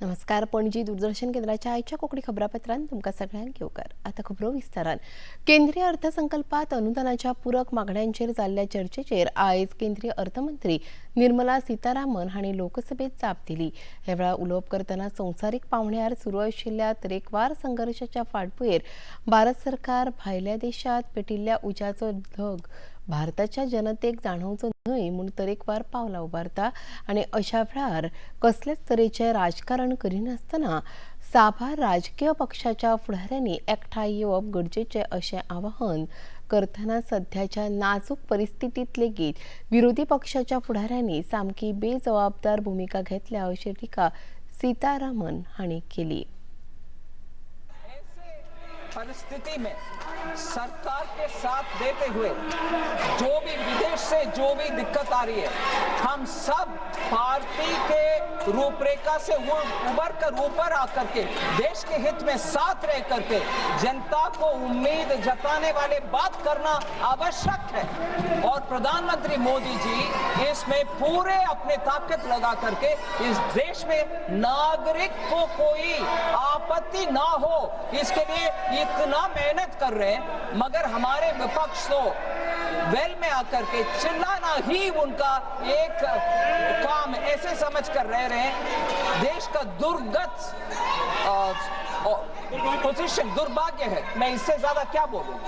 नमस्कार. पणजी दूरदर्शन केंद्राच्या आयच्या कोकणी खबरापत्रांत तुमका सगळ्यांक येवकार. आता खबरो विस्तारान. केंद्रीय अर्थसंकल्पात अनुदानाच्या पूरक मागण्यांचेर जाल्ल्या चर्चेचेर आयज केंद्रीय अर्थमंत्री निर्मला सीतारामन हांणी लोकसभेत जाप दिली. ह्या वेळार उलोवप करतना संवसारीक पावंड्यार सुरू आशिल्ल्या तरेकवार संघर्शाच्या फाटभुंयेर भारत सरकार भायल्या देशांत पेटिल्ल्या उज्याचो धग भारताच्या जनतेक जाणवचो न्हय म्हूण तरेकवार पावलां उबारता आनी अशा वेळार कसलेच तरेचें राजकारण करिनासतना साबार राजकीय पक्षाच्या फुडाऱ्यांनी एकठांय येवप गरजेचें अशें आवाहन करतना सध्याच्या नाजूक परिस्थितीत लेगीत विरोधी पक्षाच्या फुडाऱ्यांनी सामकी बेजबाबदार भूमिका घेतल्या अशी टिका सीतारामन हांणी केली. परिस्थिति में सरकार के साथ देते हुए जो भी विदेश से जो भी दिक्कत आ रही है, हम सब पार्टी के रूपरेखा से उबर कर ऊपर आकर के देश के हित में साथ रह करके जनता को उम्मीद जताने वाले बात करना आवश्यक है और प्रधानमंत्री मोदी जी इसमें पूरे अपने ताकत लगा करके इस देश में नागरिक को कोई आपत्ति ना हो इसके लिए इतना मेहनत कर रहे हैं, मगर हमारे विपक्ष तो वेल में आकर के चिल्लाना ही उनका एक काम ऐसे समझ कर रह रहे हैं. देश का दुर्गत पोजीशन दुर्भाग्य है. मैं इससे ज्यादा क्या बोलूं.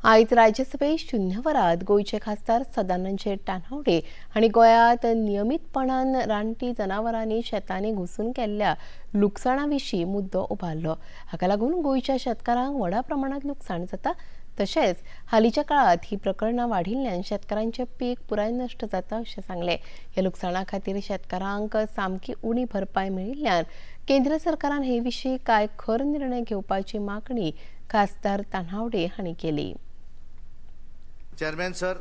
आयज राज्यसभेत शून्य वरात गोयचे खासदार सदानंद शेट टानवडे हांणी गोंयांत नियमीतपणान रानटी जनावरांनी शेतांनी घुसून केल्ल्या लुकसाणा विशीं मुद्दो उबारलो. हाका लागून गोंयच्या शेतकारांक व्हडा प्रमाणांत लुकसाण जाता. तशेंच हालींच्या काळात ही प्रकरणां वाढिल्ल्यान शेतकारांचें पीक पुराय नश्ट जाता अशें सांगलें. ह्या लुकसाणा खातीर शेतकारांक सामकी उणी भरपाय मेळिल्ल्यान केंद्र सरकारान हे विशीं कांय खर निर्णय घेवपाची मागणी खासदार तान्हावडे हांणी केली. Chairman sir,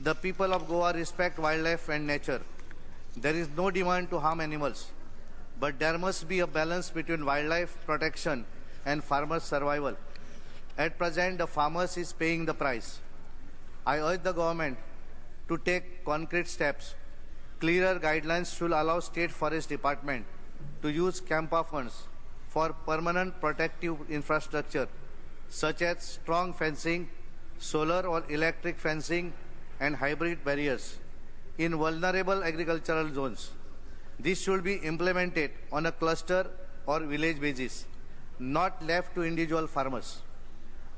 the people of Goa respect wildlife and nature. There is no demand to harm animals, but there must be a balance between wildlife protection and farmers' survival. At present, the farmers is paying the price. I urge the government to take concrete steps. Clearer guidelines should allow State Forest Department to use CAMPA funds for permanent protective infrastructure, such as strong fencing, solar or electric fencing and hybrid barriers in vulnerable agricultural zones. This should be implemented on a cluster or village basis, not left to individual farmers.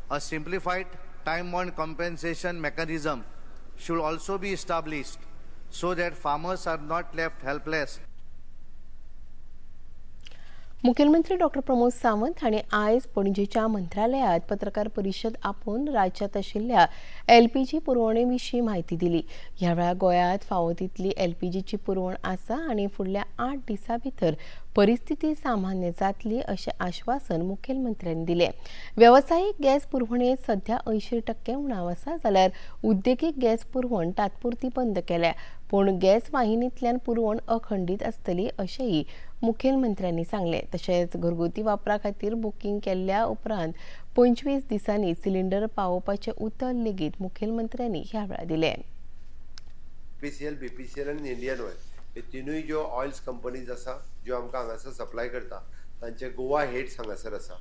A simplified time-bound compensation mechanism should also be established so that farmers are not left helpless. मुखेलमंत्री डॉ. प्रमोद सावंत हांणी आयज पणजेच्या मंत्रालयात पत्रकार परिशद आपोवन राज्यांत आशिल्ल्या एलपीजी पुरवणे विशीं म्हायती दिली. ह्या वेळार गोंयांत फावो तितली एलपीजीची पुरवण आसा आनी फुडल्या 8 दिसां भितर परिस्थिती सामान्य जातली अशें आश्वासन मुखेलमंत्र्यांनी दिलें. वेवसायीक गॅस पुरवणेंत सध्या 80% उणाव आसा जाल्यार उद्देगीक गॅस पुरवण तात्पुरती बंद केल्या, पूण गॅस वाहिनींतल्यान पुरवण अखंडीत आसतली अशेंय मुखेलमंत्र्यांनी सांगलें. तशेंच घरगुती वापरा खातीर बुकींग केल्ल्या उपरांत 25 दिसांनी सिलिंडर पावोवपाचें उतर लेगीत मुखेलमंत्र्यांनी ह्या वेळार दिलें. पीसीएल, बीपीसीएल आनी इंडियन ऑयल हे तिनूय ज्यो ऑयल्स कंपनीज आसा ज्यो आमकां हांगासर सप्लाय करता तांचे गोवा हेड्स हांगासर आसा.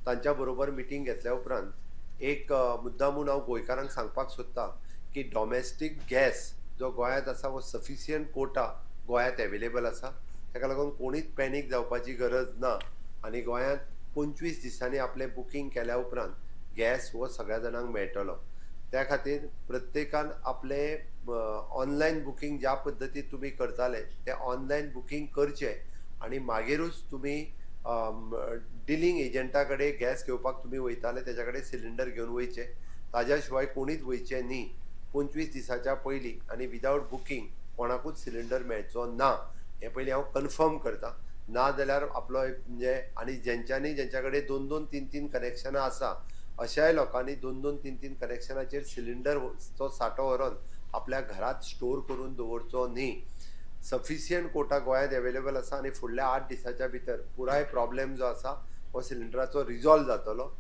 तांच्या बरोबर मिटींग घेतल्या उपरांत एक मुद्दामून हांव गोंयकारांक सांगपाक सोदतां की डॉमेस्टीक गॅस जो गोंयांत आसा वो सफिशियंट कोटा गोंयांत एवेलेबल आसा. ताका लागून कोणीच पॅनीक जावपाची गरज ना आनी गोंयांत 25 दिसांनी आपलें बुकींग केल्या उपरांत गॅस हो सगळ्या जाणांक मेळटलो. त्या खातीर प्रत्येकान आपलें ऑनलायन बुकींग ज्या पद्दतीन तुमी करताले तें ऑनलायन बुकींग करचें आनी मागीरूच तुमी डिलींग एजंटा कडेन गॅस घेवपाक तुमी वयताले तेच्या कडेन सिलिंडर घेवन वयचे. ताज्या शिवाय कोणीच वयचें न्ही. 25 दिसाच्या पयलीं आनी विदावट बुकींग कोणाकूच सिलिंडर मेळचो ना हे पयलीं हांव कन्फर्म करतां. ना जाल्यार आपलो म्हणजे आनी जेंच्या कडेन 2-2, 3-3 कनेक्शनां आसा अशाय लोकांनी 2-2, 3-3 कनेक्शनाचेर सिलिंडरचो सांठो व्हरून आपल्या घरांत स्टोर करून दवरचो न्ही. सफिशियंट कोटा गोंयांत एवेलेबल आसा आनी फुडल्या 8 दिसाच्या भितर पुराय प्रॉब्लेम जो आसा हो सिलिंडराचो रिजॉल्व जातलो.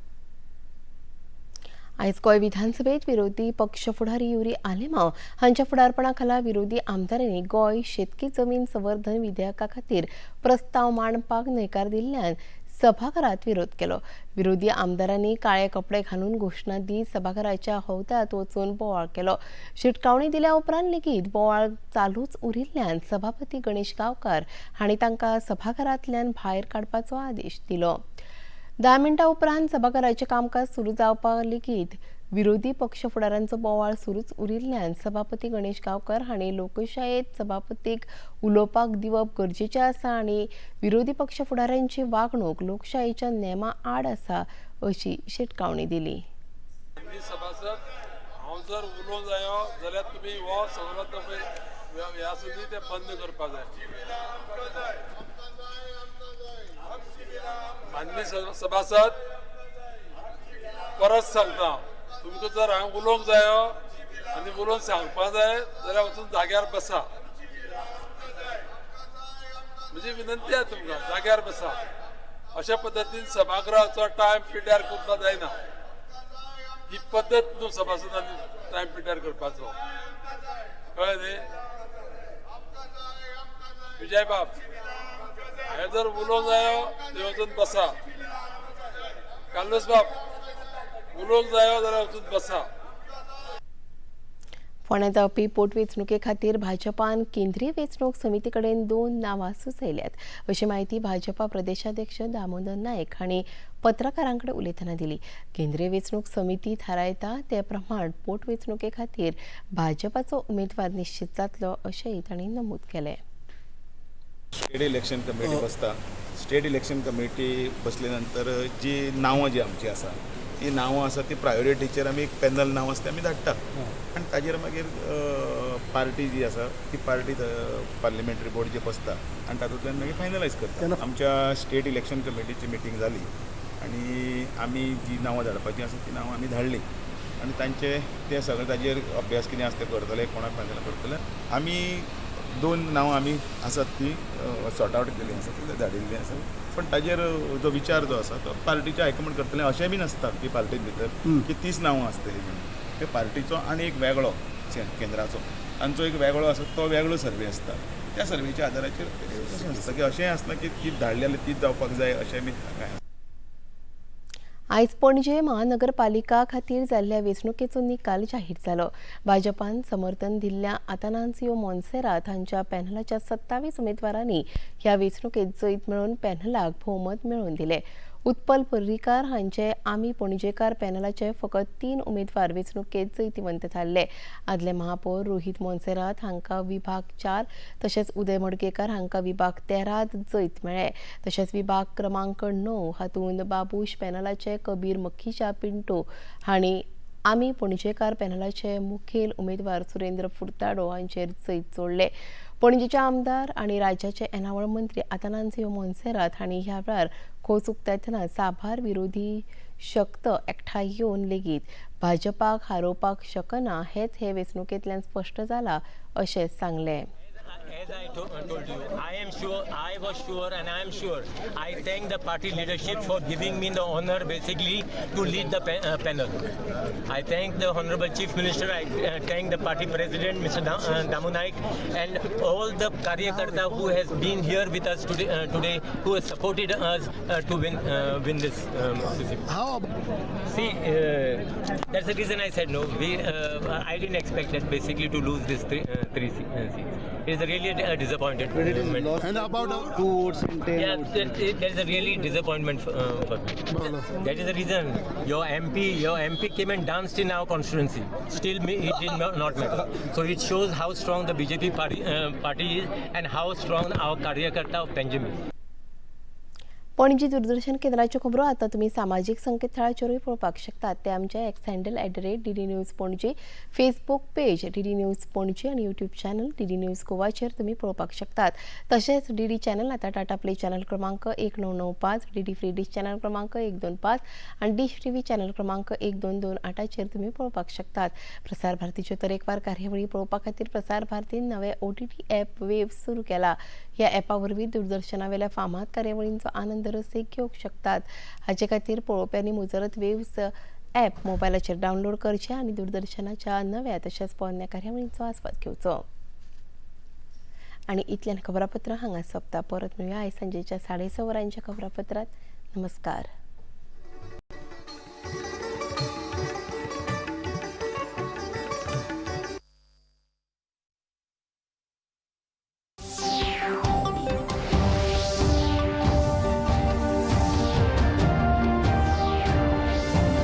आयज गोंय विधानसभेत विरोधी पक्ष फुडारी युरी आलेमांव हांच्या फुडारपणाखाला विरोधी आमदारांनी गोंय शेतकी जमीन संवर्धन विधेयका खातीर प्रस्ताव मांडपाक न्हयकार दिल्ल्यान सभाघरात विरोध केलो. विरोधी आमदारांनी काळे कपडे घालून घोषणा दीत सभाघराच्या हौद्यात वचून बोवाळ केलो. शिटकावणी दिल्या उपरांत लेगीत बोवाळ चालूच उरिल्ल्यान सभापती गणेश गांवकार हांणी तांकां सभाघरांतल्यान भायर काडपाचो आदेश दिलो. 10 मिनटां उपरांत सभाघराचें कामकाज सुरू जावपाक लेगीत विरोधी पक्ष फुडाऱ्यांचो बोवाळ सुरूच उरिल्ल्यान सभापती गणेश गांवकार हांणी लोकशायेंत सभापतीक उलोवपाक दिवप गरजेचें आसा आनी विरोधी पक्ष फुडाऱ्यांची वागणूक लोकशायेच्या नेमां आड आसा अशी शिटकावणी दिली. सभासद हांव जर उलोवंक जायो जाल्यार तुमी हो सगळो ह्या सुद्दां ते बंद करपाक जाय. माननीय सभासद परत सांगता, तुमकां जर हांगा उलोवंक जायो आनी उलोवन सांगपाक जाय जाल्यार वचून जाग्यार बसा. म्हजी विनंती आहे तुमकां, जाग्यार बसा. अशा पद्दतीन सभागृहाचो टायम पिड्यार करपाक जायना. ही पद्दत न्हू सभासदांनी टायम पिड्यार करपाचो. कळ्ळें न्ही? विजय बाब, हांवें जर उलोवंक जायो थंय वचून बसा. कार्लोस बाब, उलोवंक जायो जाल्यार वचून बसा. फोंड्यां जावपी पोटवेंचणुके खातीर भाजपान केंद्रीय वेंचणूक समिती कडेन 2 नांवां सुचयल्यात अशी माहिती भाजपा प्रदेशाध्यक्ष दामोदर नायक हांणी पत्रकारां कडेन उलयतना दिली. केंद्रीय वेंचणूक समिती थारायता ते प्रमाण पोटवेंचणुके खातीर भाजपाचो उमेदवार निश्चित जातलो अशेंय तांणी नमूद केलें. स्टेट इलेक्शन कमिटी बसता. स्टेट इलेक्शन कमिटी बसले नंतर जी नांवां जी आमची आसा ती नांवां आसा ती प्रायोरिटीचेर आमी एक पॅनल नांव आसा तें आमी धाडटा आनी ताजेर मागीर पार्टी जी आसा ती पार्टी पार्लिमेंटरी बोर्ड जे बसता आनी तातूंतल्यान मागीर फायनलायज करता. आमच्या स्टेट इलेक्शन कमिटीची मिटींग जाली आनी आमी जी नांवां धाडपाची आसा ती नांवां आमी धाडली आनी तांचे ते सगळे ताजेर अभ्यास कितें आसा ते करतले, कोणाक फायनल करतले. आमी 2 नांवां आमी आसात ती सॉर्ट आवट केली आसा, ती धाडिल्ली आसा. पण ताजेर जो विचार जो आसा तो पार्टीच्या हायकमांड करतले. अशें बी नासता की पार्टी भितर की 30 नांवां आसतलीं म्हणून. ते पार्टीचो आनी एक वेगळो केंद्राचो तांचो एक वेगळो आसा, तो वेगळो सर्वे आसता. त्या सर्वेच्या आदाराचेर अशें आसता की अशें आसना की ती धाडली जाल्यार तीच जावपाक जाय अशें बी कांय. आयज पणजे महानगरपालिका खातीर जाल्ल्या वेंचणुकेचो निकाल जाहीर जालो. भाजपान समर्थन दिल्ल्या आतानासियो मोन्सेरात हांच्या पॅनलाच्या 27 उमेदवारांनी ह्या वेंचणुकेत जैत मेळोवन पॅनलाक भोवमत मेळोवन दिलें. उत्पल पर्रीकार हांचे आमी पणजेकार पॅनलाचे फकत 3 उमेदवार वेंचणुकेत जैतिवंत थारले. आदले महापौर रोहित मोन्सेरात हांकां विभाग 4 तशेंच उदय मडकेकार हांकां विभाग 13त जैत मेळ्ळे. तशेंच विभाग क्रमांक 9 हातूंत बाबूश पॅनलाचे कबीर मखीजा पिंटो हांणी आमी पणजेकार पॅनलाचे मुखेल उमेदवार सुरेंद्र फुर्ताडो हांचेर जैत जोडले. पणजेचे आमदार आनी राज्याचे येणावळ मंत्री आतानासियो मोन्सेरात हांणी ह्या वेळार खोस उक्तायतना साबार विरोधी शक्त एकठांय येवन लेगीत भाजपाक हारोवपाक शकना हेंच हे वेंचणुकेंतल्यान स्पश्ट जालां अशें सांगलें. As I told you, I was sure and I am sure. I thank the party leadership for giving me the honor basically to lead the panel. I thank the Honorable Chief Minister, I thank the party president Mr. Damu Naik and all the Karyakarta who has been here with us today who has supported us to win this. See, that's the reason I said no. I didn't expect that basically to lose this three seats. It's a really a disappointment. And about 2 votes in 10 votes. Yeah, that is a really disappointment for me. That is the reason your MP came and danced in our constituency. Still, it did not matter. So it shows how strong the BJP party is and how strong our Karyakarta of Panjim is. Panaji दूरदर्शन केंद्राच्यो खबरो आतां तुमी सामाजीक संकेतथळाचेरूय पळोवपाक शकतात. ते आमचे x handle @DD news Panaji, Facebook page DD news Panaji आनी YouTube channel DD news गोवाचेर तुमी पळोवपाक शकतात. तशेंच DD चॅनल आतां टाटा प्ले चॅनल क्रमांक 1995, DD फ्री डिश चॅनल क्रमांक 125 आनी डिश टीव्ही चॅनल क्रमांक 1228चेर तुमी पळोवपाक शकतात. प्रसार भारतीच्यो तरेकवार कार्यावळी पळोवपा खातीर प्रसार भारतीन नवें OTT ॲप वेव्स सुरू केला. ह्या ॲपा वरवीं दूरदर्शनावेल्या फामाद कार्यावळींचो आनंद रसीक घेवंक शकतात. हाचे खातीर पळोवप्यांनी मुजरत वेव्स ॲप मोबायलाचेर डावनलोड करचें आनी दूरदर्शनाच्या नव्या तशेंच पोरण्या कार्यावळींचो आस्वाद घेवचो. आनी इतल्यान खबरापत्र हांगा सोंपता. परत मेळुया आयज सांजेच्या 6:30 वरांच्या खबरापत्रांत. नमस्कार.